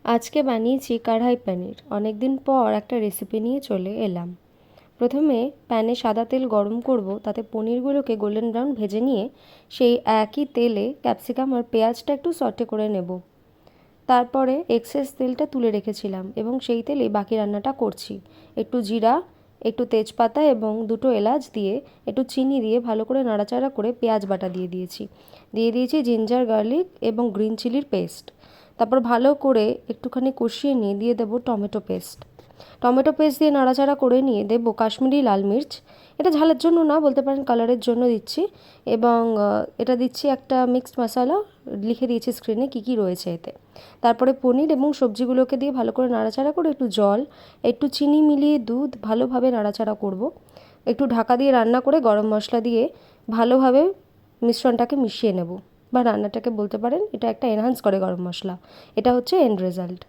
আজকে বানিয়েছি কড়াই পনির। অনেক দিন পর একটা রেসিপি নিয়ে চলে এলাম। প্রথমে প্যানে সাদা তেল গরম করব, তাতে পনিরগুলোকে গোল্ডেন ব্রাউন ভেজে নিয়ে সেই একই তেলে ক্যাপসিকাম আর পেঁয়াজটা একটু সটে করে নেব। তারপরে এক্সেস তেলটা তুলে রেখেছিলাম এবং সেই তেলেই বাকি রান্নাটা করছি। একটু জিরা, একটু তেজপাতা এবং দুটো এলাচ দিয়ে একটু চিনি দিয়ে ভালো করে নাড়াচাড়া করে পেঁয়াজ বাটা দিয়ে দিয়েছি জিঞ্জার গার্লিক এবং গ্রিন চিলির পেস্ট। তারপর ভালো করে একটুখানি কষিয়ে নিয়ে দিয়ে দেবো টমেটো পেস্ট দিয়ে নাড়াচাড়া করে নিয়ে দেবো কাশ্মীরি লাল মির্চ। এটা ঝালের জন্য না, বলতে পারেন কালারের জন্য দিচ্ছি। এবং এটা দিচ্ছি একটা মিক্সড মশলা, লিখে দিয়েছি স্ক্রিনে কী কী রয়েছে এতে। তারপরে পনির এবং সবজিগুলোকে দিয়ে ভালো করে নাড়াচাড়া করে একটু জল, একটু চিনি মিলিয়ে দুধ ভালোভাবে নাড়াচাড়া করব। একটু ঢাকা দিয়ে রান্না করে গরম মশলা দিয়ে ভালোভাবে মিশ্রণটাকে মিশিয়ে নেব, বা রান্নাটাকে বলতে পারেন এটা একটা এনহান্স করে গরম মশলা। এটা হচ্ছে এন্ড রেজাল্ট।